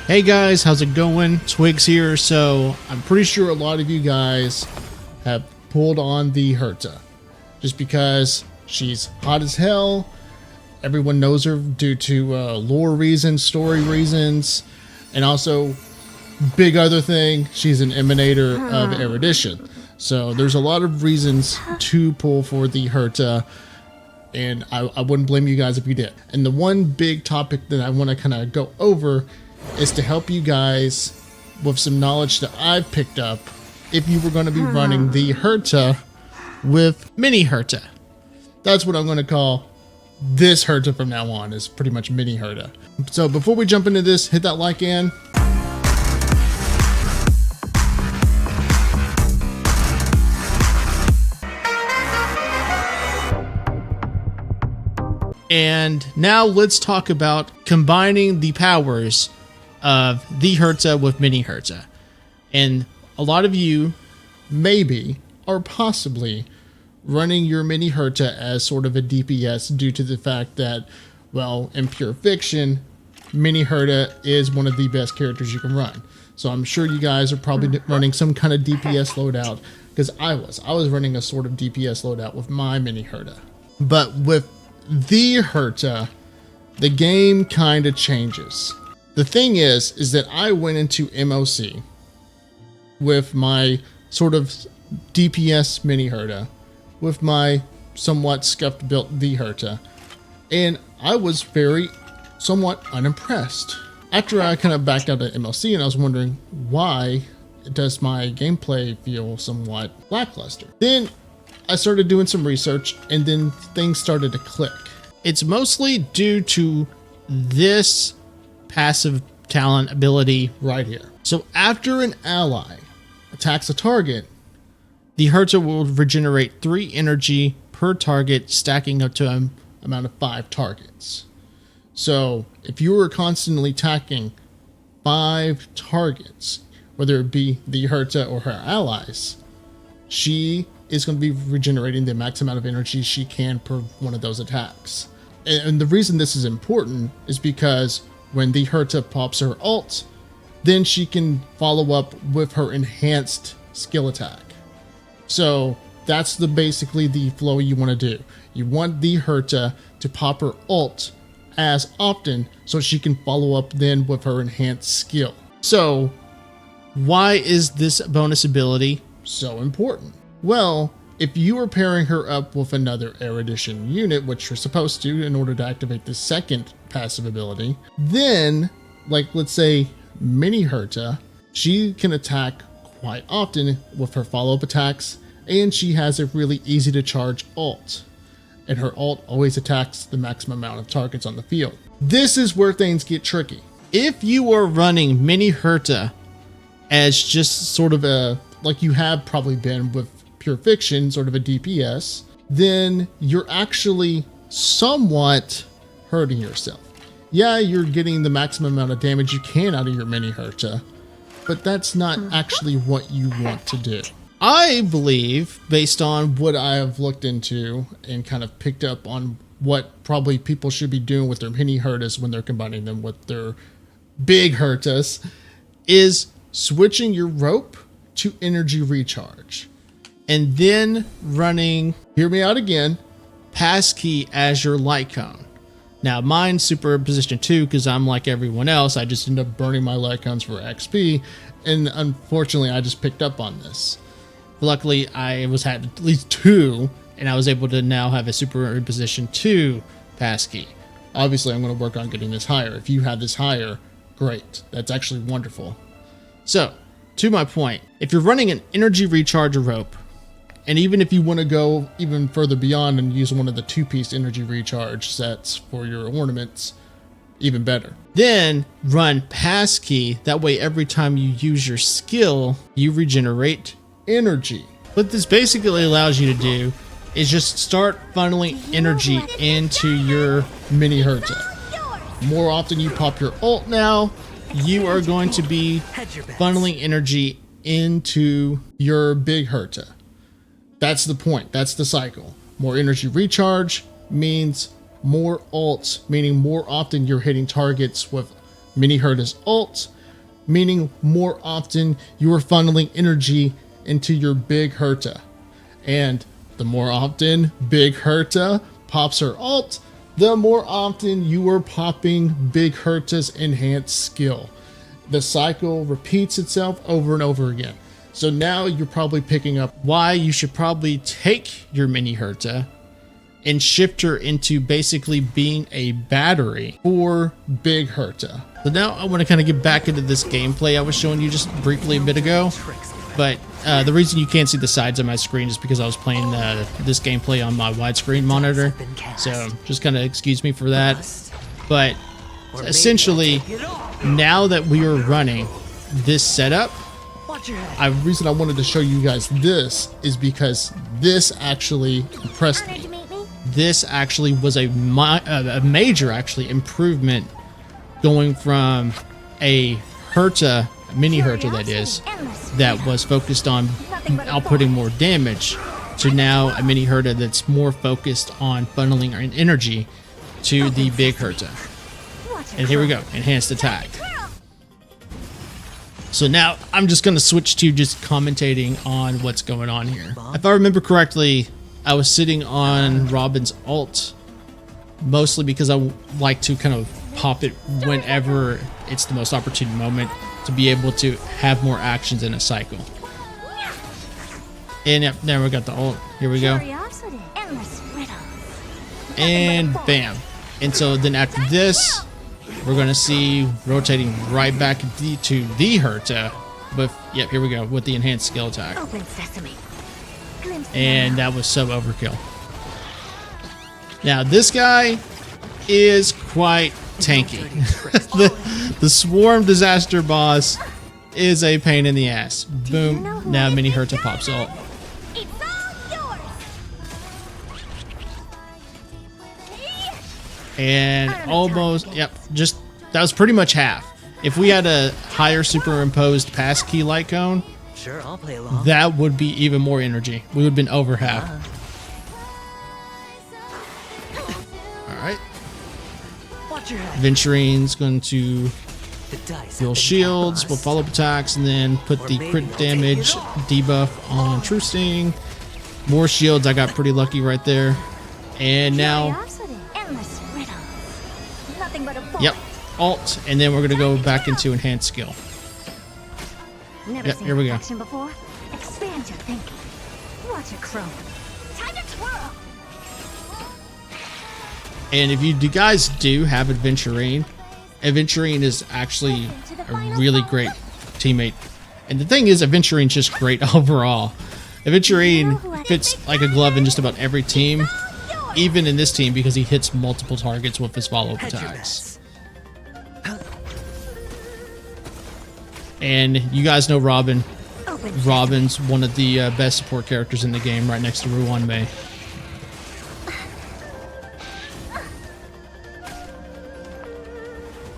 Hey guys, how's it going? Twigs here. So I'm pretty sure a lot of you guys have pulled on the Herta just because she's hot as hell. Everyone knows her due to lore reasons, story reasons, and also big other thing, she's an emanator of erudition. So there's a lot of reasons to pull for the Herta, and I wouldn't blame you guys if you did. And the one big topic that I want to kind of go over is to help you guys with some knowledge that I've picked up if you were going to be running the Herta with mini Herta. That's what I'm going to call this Herta from now on, is pretty much mini Herta. So before we jump into this, hit that like and now let's talk about combining the powers of the Herta with mini Herta. And a lot of you maybe or possibly running your mini Herta as sort of a DPS due to the fact that, well, in pure fiction, mini Herta is one of the best characters you can run. So I'm sure you guys are probably running some kind of DPS loadout, because I was running a sort of DPS loadout with my mini Herta. But with the Herta, the game kind of changes. The thing is that I went into MOC with my sort of DPS mini Herta, with my somewhat scuffed built the Herta, and I was somewhat unimpressed. After I kind of backed out of MLC and I was wondering, why does my gameplay feel somewhat lackluster? Then I started doing some research, and then things started to click. It's mostly due to this passive talent ability right here. So after an ally attacks a target, the Herta will regenerate 3 energy per target, stacking up to an amount of 5 targets. So if you were constantly attacking 5 targets, whether it be the Herta or her allies, she is going to be regenerating the max amount of energy she can per one of those attacks. And the reason this is important is because when the Herta pops her ult, then she can follow up with her enhanced skill attack. So that's basically the flow you want to do. You want the Herta to pop her ult as often so she can follow up then with her enhanced skill. So why is this bonus ability so important? Well, if you are pairing her up with another erudition unit, which you're supposed to in order to activate the second passive ability, then, like let's say mini Herta, she can attack quite often with her follow-up attacks, and she has a really easy to charge ult, and her ult always attacks the maximum amount of targets on the field. This is where things get tricky. If you are running mini Herta as just sort of a, like you have probably been with pure fiction, sort of a DPS, then you're actually somewhat hurting yourself. Yeah, you're getting the maximum amount of damage you can out of your mini Herta, but that's not actually what you want to do. I believe, based on what I have looked into and kind of picked up on what probably people should be doing with their mini Hertas when they're combining them with their big Hertas, is switching your rope to energy recharge. And then running, hear me out again, passkey as your light cone. Now mine's super position 2 because I'm like everyone else. I just end up burning my light cones for XP, and unfortunately I just picked up on this. Luckily I had at least 2, and I was able to now have a super position 2 passkey. Obviously I'm going to work on getting this higher. If you have this higher, great. That's actually wonderful. So to my point, if you're running an energy recharger rope, and even if you want to go even further beyond and use one of the 2-piece energy recharge sets for your ornaments, even better. Then run passkey. That way every time you use your skill, you regenerate energy. What this basically allows you to do is just start funneling energy into your mini Herta. More often you pop your ult now, you are going to be funneling energy into your big Herta. That's the point. That's the cycle. More energy recharge means more ults, meaning more often you're hitting targets with mini Herta's ult, meaning more often you are funneling energy into your big Herta. And the more often big Herta pops her ult, the more often you are popping big Herta's enhanced skill. The cycle repeats itself over and over again. So now you're probably picking up why you should probably take your mini Herta and shift her into basically being a battery for big Herta. So now I want to kind of get back into this gameplay I was showing you just briefly a bit ago. But the reason you can't see the sides of my screen is because I was playing this gameplay on my widescreen monitor. So just kind of excuse me for that. But essentially, now that we are running this setup, the reason I wanted to show you guys this is because this actually impressed me. This actually was a major improvement going from a Herta, mini Herta that is, that was focused on outputting more damage to now a mini Herta that's more focused on funneling our energy to the big Herta. And here we go, enhanced attack. So now I'm just going to switch to just commentating on what's going on here. If I remember correctly, I was sitting on Robin's ult mostly because I like to kind of pop it whenever it's the most opportune moment to be able to have more actions in a cycle. And yep, now we got the ult. Here we go. And bam. And so then after this, we're going to see rotating right back to the Herta. But yep, here we go with the enhanced skill attack. And that was so overkill. Now this guy is quite tanky. the Swarm Disaster boss is a pain in the ass. Boom. Now mini Herta pops ult. And almost, yep, just, that was pretty much half. If we had a higher superimposed passkey light cone, sure, I'll play along. That would be even more energy. We would have been over half. Alright. Venturine's going to heal shields with follow-up attacks and then put the crit damage debuff on True Sting. More shields, I got pretty lucky right there. And now, yep, ult, and then we're going to go back into enhanced skill. Yep, here we go. Expand your thinking. Watch it crow. Time to twirl. And if you guys do have Adventurine is actually a really great teammate. And the thing is, Adventurine's just great overall. Adventurine fits like a glove in just about every team, even in this team because he hits multiple targets with his follow-up attacks. And you guys know Robin. Robin's one of the best support characters in the game, right next to Ruan Mei.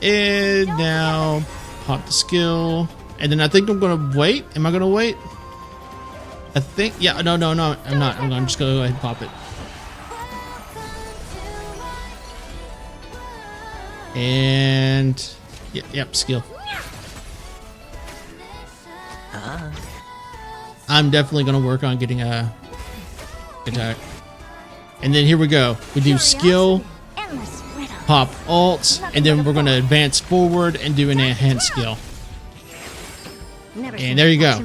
And now pop the skill. And then I think I'm gonna wait. Am I gonna wait? I think, yeah, no, I'm not. I'm just gonna go ahead and pop it. And yep, skill. I'm definitely gonna work on getting a attack. And then here we go. We do skill, pop ult, and then we're gonna advance forward and do an enhanced skill. And there you go.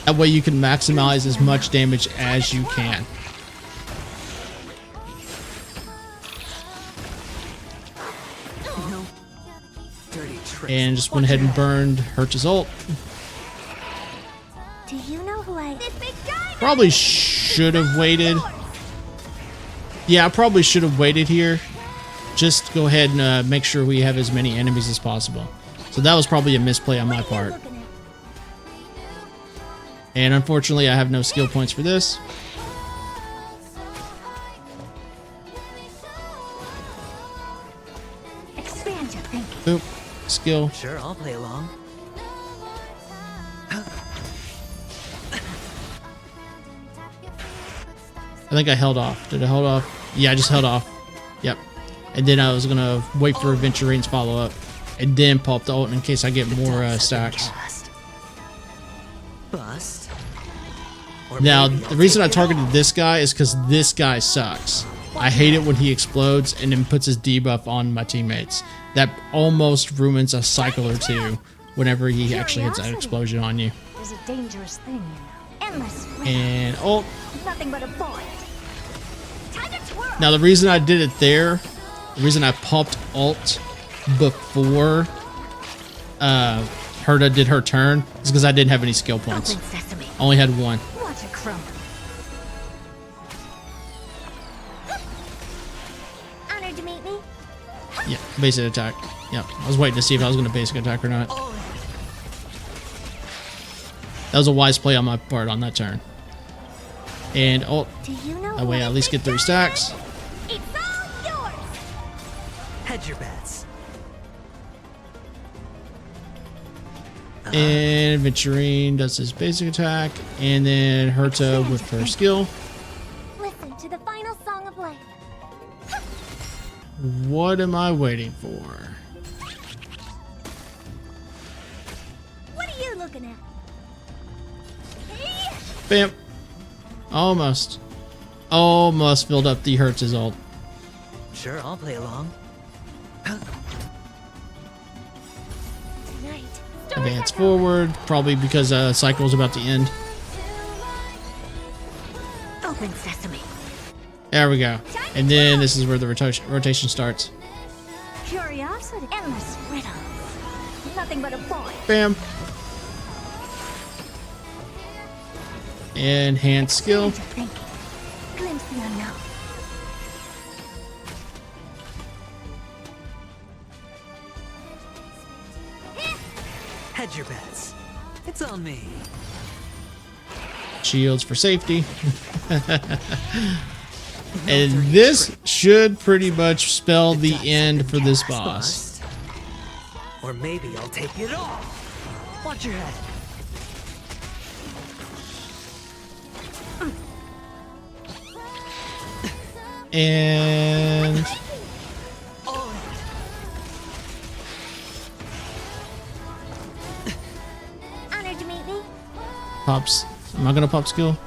That way you can maximize as much damage as you can. And just went ahead and burned Herta's ult. Do you know who I... Probably should have waited. Yeah, I probably should have waited here. Just go ahead and make sure we have as many enemies as possible. So that was probably a misplay on my part. And unfortunately, I have no skill points for this. Expand your thinking. Boop. Skill. Sure, I'll play along. I think I held off. Did I hold off? Yeah, I just held off. Yep. And then I was going to wait for Adventurine's follow-up. and then pop the ult in case I get more stacks. Bust. Now, the reason I targeted this guy is because this guy sucks. I hate it when he explodes and then puts his debuff on my teammates. That almost ruins a cycle or two whenever he actually hits that explosion on you. There's a dangerous thing, you know. Endless. And ult. Nothing but a void. Time to twirl. Now, the reason I did it there, the reason I popped ult before Herta did her turn is because I didn't have any skill points. Open sesame. I only had one. Watch it crumble. Honored to meet me. Yeah, basic attack. Yeah, I was waiting to see if I was going to basic attack or not. That was a wise play on my part on that turn. And ult. Do you know That way I at least get 3 stacks. It's all yours. Hedge your bets. And Venturine does his basic attack. And then Herta with her skill. Listen to the final song of life. What am I waiting for? What are you looking at? Bam. Almost. Almost filled up the Herta's ult. Sure, I'll play along. Tonight. Advance forward. Probably because cycle's about to end. Open sesame. There we go. And then this is where the rotation starts. Curiosity. Endless riddles. Nothing but a void. Bam. Enhanced skill. Change of thinking. Glimpse the unknown. Hedge your bets. It's on me. Shields for safety. And this should pretty much spell the end for this boss. Bust. Or maybe I'll take it all. Watch your head. And Honored to meet me. pops. Am I gonna pop skill?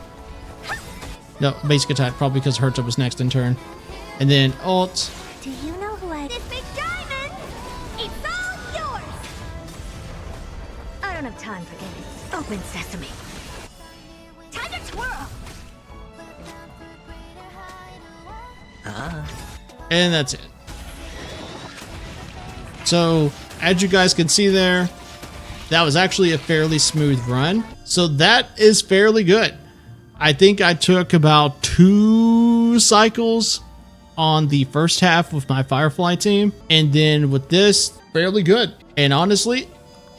No, basic attack, probably because Herta was next in turn. And then ult. Do you know who I... This big diamond! It's all yours! I don't have time for games. Open sesame. Time to twirl! And that's it. So, as you guys can see there, that was actually a fairly smooth run. So that is fairly good. I think I took about 2 cycles on the first half with my Firefly team. And then with this, fairly good. And honestly,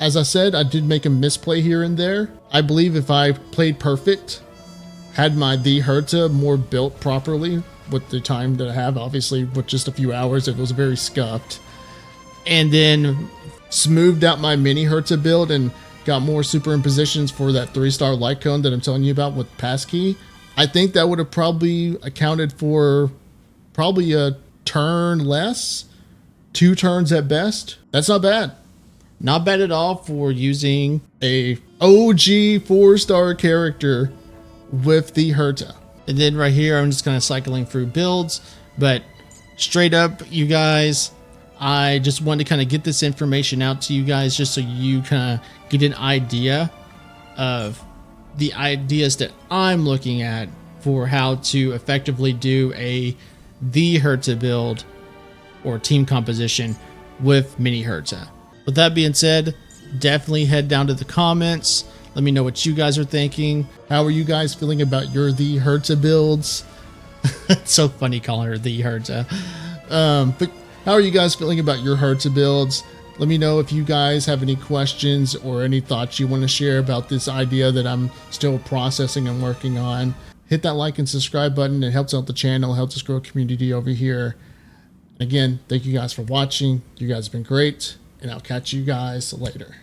as I said, I did make a misplay here and there. I believe if I played perfect, had my The Herta more built properly with the time that I have, obviously with just a few hours, it was very scuffed. And then smoothed out my mini Herta build and got more superimpositions for that 3-star light cone that I'm telling you about with passkey. I think that would have probably accounted for probably a turn less, 2 turns at best. That's not bad. Not bad at all for using a OG 4-star character with the Herta. And then right here, I'm just kind of cycling through builds, but straight up, you guys, I just wanted to kind of get this information out to you guys just so you kind of get an idea of the ideas that I'm looking at for how to effectively do the Herta build or team composition with mini Herta. With that being said, definitely head down to the comments. Let me know what you guys are thinking. How are you guys feeling about your The Herta builds? It's so funny calling her The Herta. But how are you guys feeling about your Herta builds? Let me know if you guys have any questions or any thoughts you want to share about this idea that I'm still processing and working on. Hit that like and subscribe button. It helps out the channel, helps us grow a community over here. Again, thank you guys for watching. You guys have been great, and I'll catch you guys later.